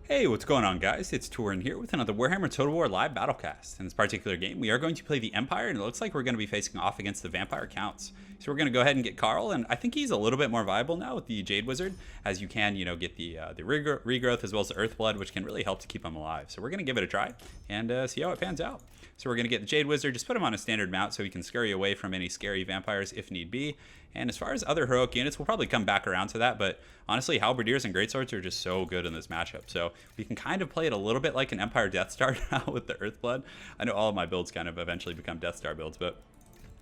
Hey, what's going on, guys? It's Turin here with another Warhammer Total War Live Battlecast. In this particular game, we are going to play the Empire, and it looks like we're going to be facing off against the Vampire Counts. So we're going to go ahead and get KARL, and I think he's a little bit more viable now with the Jade Wizard, as you can, get the regrowth as well as the Earthblood, which can really help to keep him alive. So we're going to give it a try and see how it pans out. So we're going to get the Jade Wizard, just put him on a standard mount so he can scurry away from any scary vampires if need be. And as far as other heroic units, we'll probably come back around to that, but honestly, Halberdiers and Greatswords are just so good in this matchup. So we can kind of play it a little bit like an Empire Death Star now with the Earthblood. I know all of my builds kind of eventually become Death Star builds, but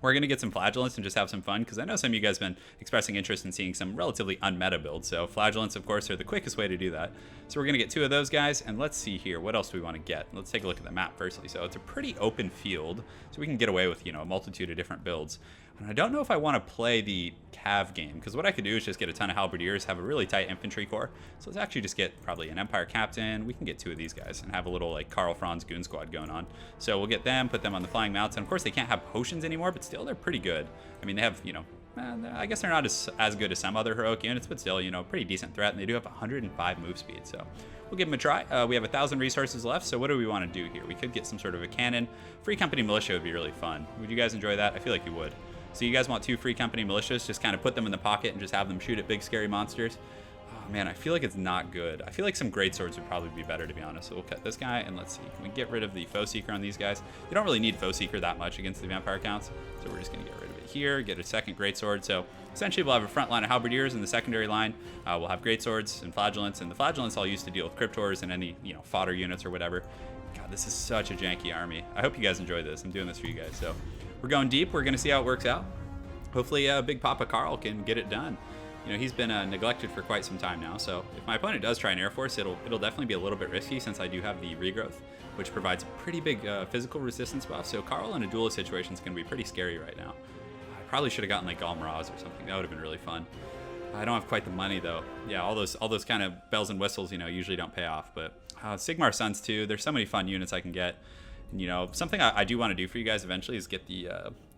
we're going to get some Flagellants and just have some fun, because I know some of you guys have been expressing interest in seeing some relatively unmeta builds. So Flagellants, of course, are the quickest way to do that. So we're going to get two of those guys, and let's see here. What else do we want to get? Let's take a look at the map firstly. So it's a pretty open field, so we can get away with, a multitude of different builds. And I don't know if I want to play the Cav game, because what I could do is just get a ton of Halberdiers, have a really tight infantry corps. So let's actually just get probably an Empire Captain. We can get two of these guys and have a little like KARL Franz Goon Squad going on. So we'll get them, put them on the flying mounts, and of course they can't have potions anymore, but still they're pretty good. I mean, they have, I guess they're not as good as some other heroic units, but still, pretty decent threat, and they do have 105 move speed, so we'll give them a try. We have 1,000 resources left, so what do we want to do here? We could get some sort of a cannon. Free Company Militia would be really fun. Would you guys enjoy that? I feel like you would. So you guys want two Free Company Militias, just kind of put them in the pocket and just have them shoot at big scary monsters. Oh man, I feel like it's not good. I feel like some Great Swords would probably be better, to be honest. So we'll cut this guy, and let's see. Can we get rid of the Foe Seeker on these guys? You don't really need Foe Seeker that much against the Vampire Counts, so we're just going to get rid of it here, get a second Great Sword. So essentially we'll have a front line of Halberdiers, and the secondary line we'll have Great Swords and Flagellants, and the Flagellants I'll use to deal with Cryptors and any, fodder units or whatever. God, this is such a janky army. I hope you guys enjoy this. I'm doing this for you guys. So we're going deep. We're going to see how it works out. Hopefully Big Papa KARL can get it done. He's been neglected for quite some time now, so if my opponent does try an Air Force, it'll definitely be a little bit risky, since I do have the regrowth, which provides a pretty big physical resistance buff. So KARL in a duelist situation is going to be pretty scary right now. I probably should have gotten like Galmaraz or something. That would have been really fun. I don't have quite the money though. Yeah, all those kind of bells and whistles, usually don't pay off. But Sigmar Sons too. There's so many fun units I can get. And, something I do want to do for you guys eventually is get the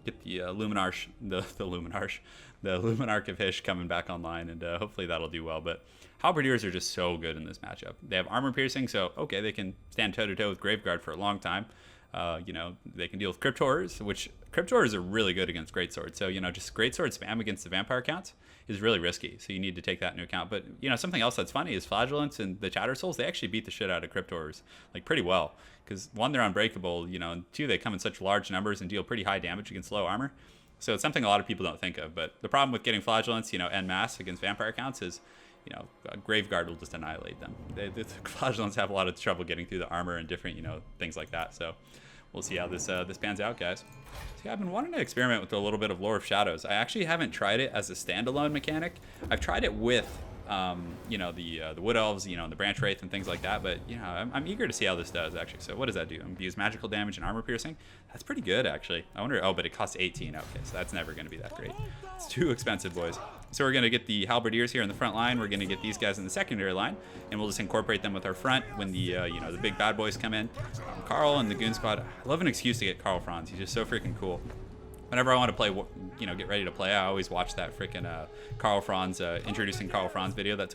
Luminarch, the Luminarch of Hysh coming back online, and hopefully that'll do well. But Halberdiers are just so good in this matchup. They have armor piercing, so okay, they can stand toe to toe with Graveguard for a long time. They can deal with Cryptors, which Cryptors are really good against Greatsword. So just Greatsword spam against the Vampire Counts is really risky. So you need to take that into account. But something else that's funny is Flagellants and the Chatter Souls, they actually beat the shit out of Cryptors like pretty well. Because one, they're unbreakable, and two, they come in such large numbers and deal pretty high damage against low armor. So it's something a lot of people don't think of. But the problem with getting Flagellants, en masse against Vampire Counts is, Graveguard will just annihilate them. The Flagellants have a lot of trouble getting through the armor and different, things like that. So we'll see how this pans out, guys. See, I've been wanting to experiment with a little bit of Lore of Shadows. I actually haven't tried it as a standalone mechanic. I've tried it with the Wood Elves, and the Branch Wraith and things like that. But, I'm eager to see how this does, actually. So what does that do? Use magical damage and armor piercing? That's pretty good, actually. I wonder, but it costs 18. Okay, so that's never going to be that great. It's too expensive, boys. So we're going to get the Halberdiers here in the front line. We're going to get these guys in the secondary line, and we'll just incorporate them with our front when the, the big bad boys come in. KARL and the Goon Squad. I love an excuse to get KARL Franz. He's just so freaking cool. Whenever I want to play, get ready to play, I always watch that freaking KARL Franz, introducing KARL Franz video that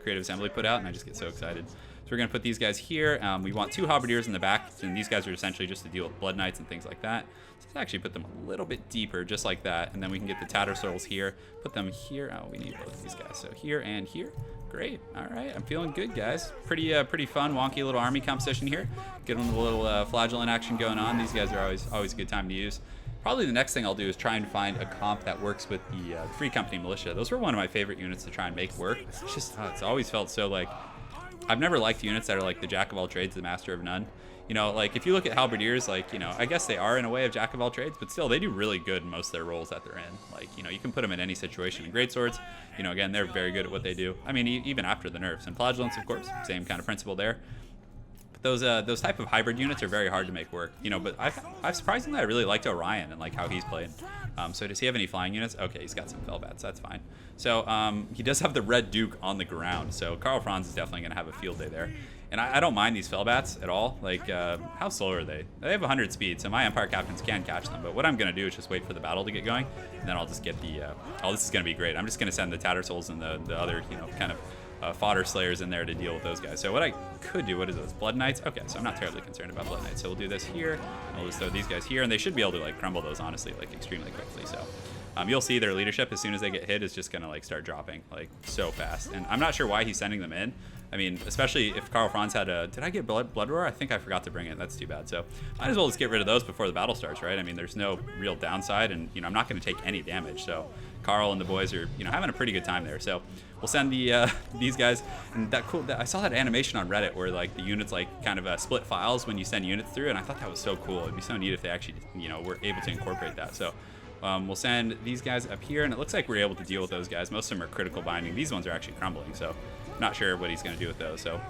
Creative Assembly put out, and I just get so excited. So we're going to put these guys here. We want two Halberdiers in the back, and these guys are essentially just to deal with Blood Knights and things like that. So let's actually put them a little bit deeper, just like that, and then we can get the Tatter Souls here. Put them here. Oh, we need both of these guys. So here and here. Great. All right, I'm feeling good, guys. Pretty fun, wonky little army composition here. Get them a little flagellant action going on. These guys are always a good time to use. Probably the next thing I'll do is try and find a comp that works with the Free Company Militia. Those were one of my favorite units to try and make work. It's just, it's always felt so like, I've never liked units that are like the Jack of all trades, the Master of none. Like if you look at Halberdiers, like, I guess they are in a way of Jack of all trades, but still they do really good in most of their roles that they're in. Like, you can put them in any situation. And Greatswords, again, they're very good at what they do. I mean, even after the nerfs. And Flagellants, of course, same kind of principle there. Those type of hybrid units are very hard to make work, but I've surprisingly I really liked Orion and like how he's played. So does he have any flying units? Okay, he's got some Felbats, that's fine. So he does have the Red Duke on the ground, so KARL Franz is definitely gonna have a field day there. And I don't mind these Felbats at all. Like, how slow are they? They have 100 speed, so my Empire Captains can catch them. But what I'm gonna do is just wait for the battle to get going, and then I'll just get the. Oh, this is gonna be great. I'm just gonna send the Tatter Souls and the other, kind of fodder slayers in there to deal with those guys. So what I could do, what is this, Blood Knights? Okay, so I'm not terribly concerned about Blood Knights. So we'll do this here, and we'll just throw these guys here, and they should be able to like crumble those honestly like extremely quickly. So you'll see their leadership as soon as they get hit is just gonna like start dropping like so fast. And I'm not sure why he's sending them in. I mean, especially if Karl Franz had a, did I get Blood Roar? I think I forgot to bring it. That's too bad. So might as well just get rid of those before the battle starts, right? I mean, there's no real downside, and I'm not going to take any damage. So Karl and the boys are having a pretty good time there. So we'll send the these guys, and I saw that animation on Reddit where like the units like kind of split files when you send units through, and I thought that was so cool. It'd be so neat if they actually were able to incorporate that. So we'll send these guys up here, and it looks like we're able to deal with those guys. Most of them are critical binding. These ones are actually crumbling, so not sure what he's going to do with those. So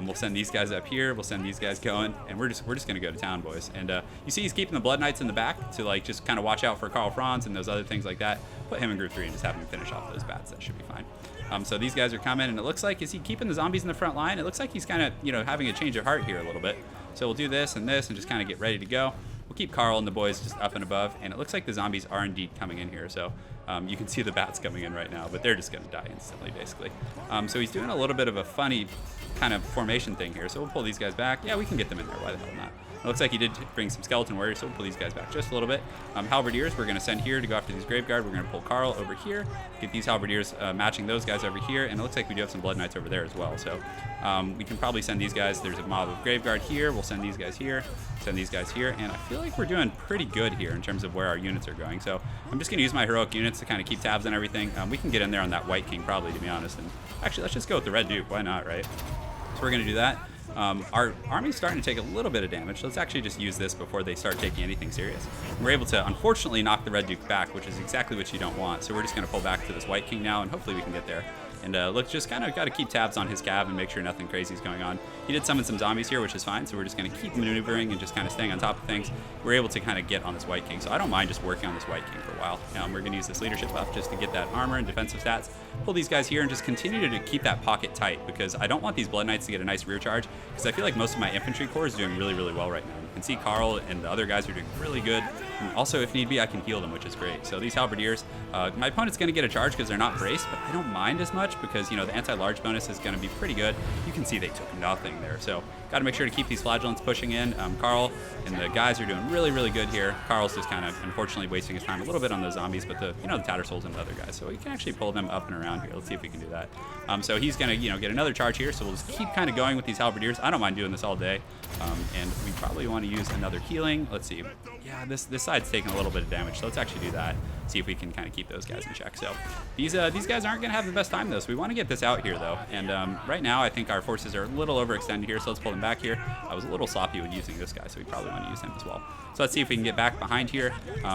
we'll send these guys up here. We'll send these guys going, and we're just going to go to town, boys. And you see he's keeping the Blood Knights in the back to like just kind of watch out for Karl Franz and those other things like that. Put him in group 3 and just have him finish off those bats. That should be fine. So these guys are coming, and it looks like, is he keeping the zombies in the front line? It looks like he's kind of having a change of heart here a little bit. So we'll do this and this and just kind of get ready to go. We'll keep Karl and the boys just up and above, and it looks like the zombies are indeed coming in here. So you can see the bats coming in right now, but they're just going to die instantly, basically. So he's doing a little bit of a funny kind of formation thing here. So we'll pull these guys back. Yeah, we can get them in there. Why the hell not? It looks like he did bring some skeleton warriors, so we'll pull these guys back just a little bit. Halberdiers, we're going to send here to go after these Graveguard. We're going to pull Karl over here, get these Halberdiers matching those guys over here, and it looks like we do have some Blood Knights over there as well. So we can probably send these guys. There's a mob of Graveguard here. We'll send these guys here, send these guys here, and I feel like we're doing pretty good here in terms of where our units are going. So I'm just going to use my heroic units to kind of keep tabs on everything. We can get in there on that White King probably, to be honest. And actually, let's just go with the Red Duke. Why not, right? So we're going to do that. Our army's starting to take a little bit of damage. Let's actually just use this before they start taking anything serious. We're able to, unfortunately, knock the Red Duke back, which is exactly what you don't want. So we're just going to pull back to this White King now, and hopefully we can get there. And look, just kind of got to keep tabs on his cav and make sure nothing crazy is going on. He did summon some zombies here, which is fine, so we're just going to keep maneuvering and just kind of staying on top of things. We're able to kind of get on this White King, so I don't mind just working on this White King for a while. We're going to use this leadership buff just to get that armor and defensive stats. Pull these guys here and just continue to keep that pocket tight, because I don't want these Blood Knights to get a nice rear charge, because I feel like most of my infantry corps is doing really, really well right now. You can see Karl and the other guys are doing really good. And also, if need be, I can heal them, which is great. So these Halberdiers, my opponent's going to get a charge because they're not braced, but I don't mind as much because, the anti-large bonus is going to be pretty good. You can see they took nothing there. So got to make sure to keep these flagellants pushing in. Karl and the guys are doing really, really good here. Karl's just kind of, unfortunately, wasting his time a little bit on those zombies, but the Tattersouls and the other guys. So we can actually pull them up and around here. Let's see if we can do that. So he's going to, get another charge here. So we'll just keep kind of going with these Halberdiers. I don't mind doing this all day. And we probably want to use another healing. Let's see. Yeah, this side's taking a little bit of damage, so let's actually do that. See if we can kind of keep those guys in check. So these guys aren't going to have the best time, though, so we want to get this out here, though. And right now, I think our forces are a little overextended here, so let's pull them back here. I was a little sloppy with using this guy, so we probably want to use him as well. So let's see if we can get back behind here.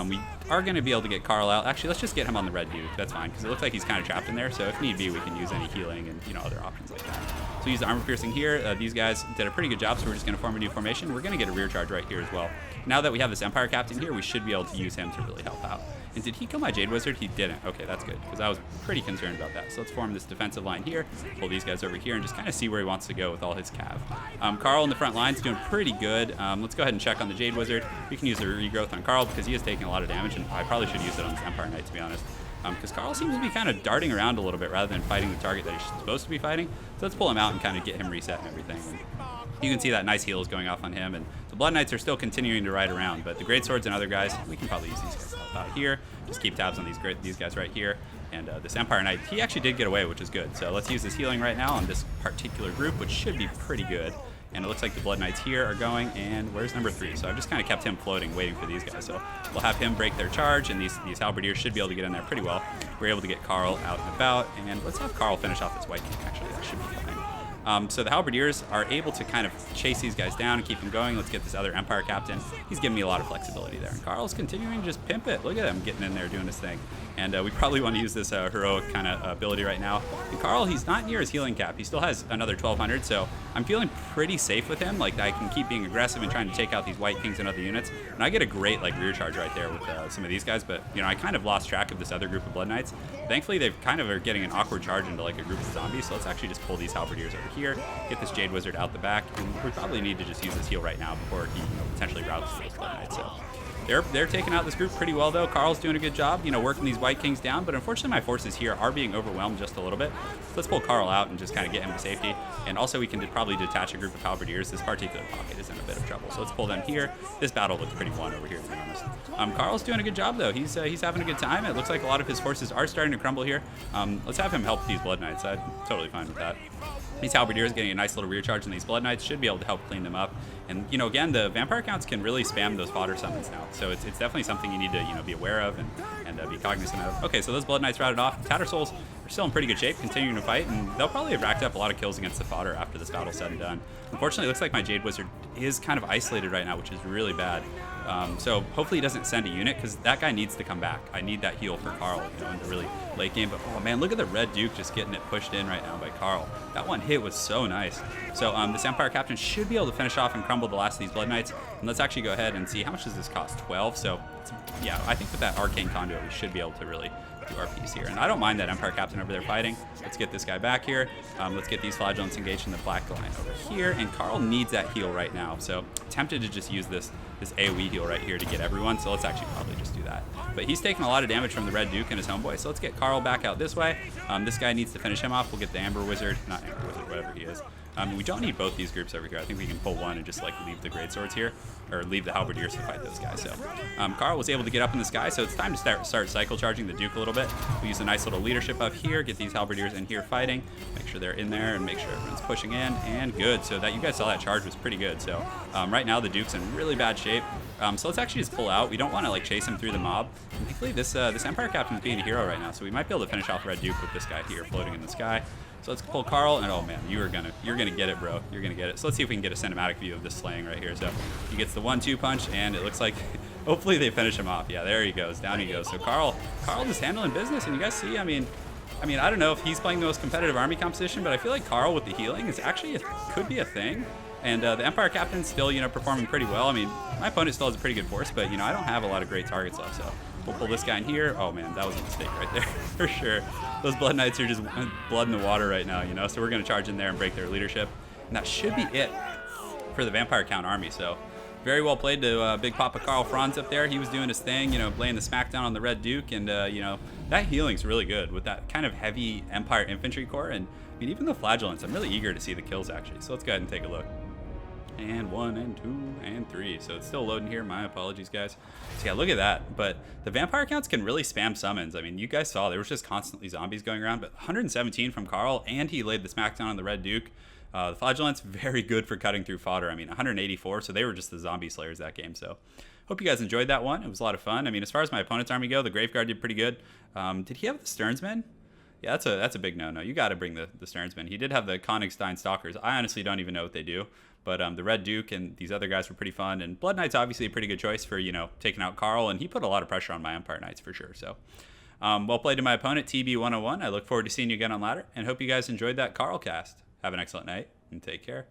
We are going to be able to get Karl out. Actually, let's just get him on the Red Duke. That's fine, because it looks like he's kind of trapped in there, so if need be, we can use any healing and, other options like that. So use the armor piercing here. These guys did a pretty good job, so we're just going to form a new formation. We're going to get a rear charge right here as well. Now that we have this Empire Captain here, we should be able to use him to really help out. And did he kill my Jade Wizard? He didn't. Okay, that's good, because I was pretty concerned about that. So let's form this defensive line here, pull these guys over here, and just kind of see where he wants to go with all his cav. Karl in the front line is doing pretty good. Let's go ahead and check on the Jade Wizard. We can use the regrowth on Karl because he is taking a lot of damage, and I probably should use it on this Empire Knight, to be honest. Because Karl seems to be kind of darting around a little bit rather than fighting the target that he's supposed to be fighting. So let's pull him out and kind of get him reset and everything. And you can see that nice heal is going off on him, and the Blood Knights are still continuing to ride around, but the Great Swords and other guys, we can probably use these guys to help out here. Just keep tabs on these guys right here. And this Empire Knight, he actually did get away, which is good. So let's use this healing right now on this particular group, which should be pretty good. And it looks like the Blood Knights here are going, and where's number 3? So I've just kind of kept him floating, waiting for these guys. So we'll have him break their charge, and these Halberdiers should be able to get in there pretty well. We're able to get Karl out and about, and let's have Karl finish off this White King, actually. That should be fine. So the Halberdiers are able to kind of chase these guys down and keep them going. Let's get this other Empire Captain. He's giving me a lot of flexibility there. And Karl's continuing to just pimp it. Look at him getting in there doing his thing. And we probably want to use this heroic kind of ability right now. And Karl, he's not near his healing cap. He still has another 1,200, so I'm feeling pretty safe with him. Like, I can keep being aggressive and trying to take out these White Kings and other units. And I get a great, rear charge right there with some of these guys. But, I kind of lost track of this other group of Blood Knights. Thankfully, they've kind of are getting an awkward charge into, a group of zombies. So let's actually just pull these Halberdiers over here, get this Jade Wizard out the back. And we probably need to just use this heal right now before he potentially routes those Blood Knights. So they're taking out this group pretty well, though. Karl's doing a good job, you know, working these White Kings down, but unfortunately my forces here are being overwhelmed just a little bit. So let's pull Karl out and just kind of get him to safety. And also we can probably detach a group of halberdiers. This particular pocket is in a bit of trouble, so let's pull them here. This battle looks pretty won over here, to be honest. Karl's doing a good job, though. He's having a good time. It looks like a lot of his forces are starting to crumble here. Let's have him help these Blood Knights. I'm totally fine with that. These halberdiers getting a nice little rear charge, and these Blood Knights should be able to help clean them up. And, you know, again, the vampire counts can really spam those fodder summons now. So it's definitely something you need to, you know, be aware of and be cognizant of. Okay, so those Blood Knights routed off. Tattersouls are still in pretty good shape, continuing to fight, and they'll probably have racked up a lot of kills against the fodder after this battle's said and done. Unfortunately, it looks like my Jade Wizard is kind of isolated right now, which is really bad. So hopefully he doesn't send a unit, because that guy needs to come back. I need that heal for Karl, you know, in the really late game. But oh man, look at the Red Duke just getting it pushed in right now by Karl. That one hit was so nice. So this Empire Captain should be able to finish off and crumble the last of these Blood Knights. And let's actually go ahead and see how much does this cost. 12. So yeah, I think with that Arcane Conduit we should be able to really do our piece here. And I don't mind that Empire Captain over there fighting. Let's get this guy back here. Let's get these Flagellants engaged in the black line over here. And Karl needs that heal right now. So tempted to just use this AoE heal right here to get everyone. So let's actually probably just do that. But he's taking a lot of damage from the Red Duke and his homeboy. So let's get Karl back out this way. This guy needs to finish him off. We'll get the Amber Wizard, not Amber Wizard, whatever he is. We don't need both these groups over here. I think we can pull one and just like leave the Greatswords here, or leave the Halberdiers to fight those guys. So Karl was able to get up in the sky, so it's time to start cycle charging the Duke a little bit. We use a nice little leadership up here, get these Halberdiers in here fighting, make sure they're in there, and make sure everyone's pushing in, and good. So that you guys saw that charge was pretty good. So right now the Duke's in really bad shape. So let's actually just pull out. We don't want to like chase him through the mob. And thankfully this Empire Captain's being a hero right now, so we might be able to finish off Red Duke with this guy here floating in the sky. So let's pull Karl, and oh man, you're gonna get it, bro. You're gonna get it. So let's see if we can get a cinematic view of this slaying right here. So he gets the 1-2 punch, and it looks like hopefully they finish him off. Yeah, there he goes, down he goes. So Karl just handling business, and you guys see, I mean, I don't know if he's playing the most competitive army composition, but I feel like Karl with the healing is actually could be a thing. And the Empire Captain's still, you know, performing pretty well. I mean, my opponent still has a pretty good force, but you know, I don't have a lot of great targets left. So we'll pull this guy in here. Oh man, that was a mistake right there for sure. Those Blood Knights are just blood in the water right now, you know. So we're gonna charge in there and break their leadership, and that should be it for the Vampire Count army. So very well played to Big Papa Karl Franz up there. He was doing his thing, you know, laying the smackdown on the Red Duke, and you know, that healing's really good with that kind of heavy Empire infantry corps. And I mean, even the Flagellants, I'm really eager to see the kills actually. So let's go ahead and take a look. And 1 and 2 and 3. So it's still loading here. My apologies, guys. So yeah, look at that. But the vampire counts can really spam summons. I mean, you guys saw there was just constantly zombies going around, but 117 from Karl, and he laid the smackdown on the Red Duke. The Flagellants, very good for cutting through fodder. I mean, 184, so they were just the zombie slayers that game. So hope you guys enjoyed that one. It was a lot of fun. I mean, as far as my opponent's army go, the Graveguard did pretty good. Did he have the Stearnsmen? Yeah, that's a big no-no. You got to bring the Stearnsmen. He did have the Königstein Stalkers. I honestly don't even know what they do. But the Red Duke and these other guys were pretty fun. And Blood Knight's obviously a pretty good choice for, you know, taking out Karl. And he put a lot of pressure on my Empire Knights for sure. So well played to my opponent, TB101. I look forward to seeing you again on ladder. And hope you guys enjoyed that KARL cast. Have an excellent night and take care.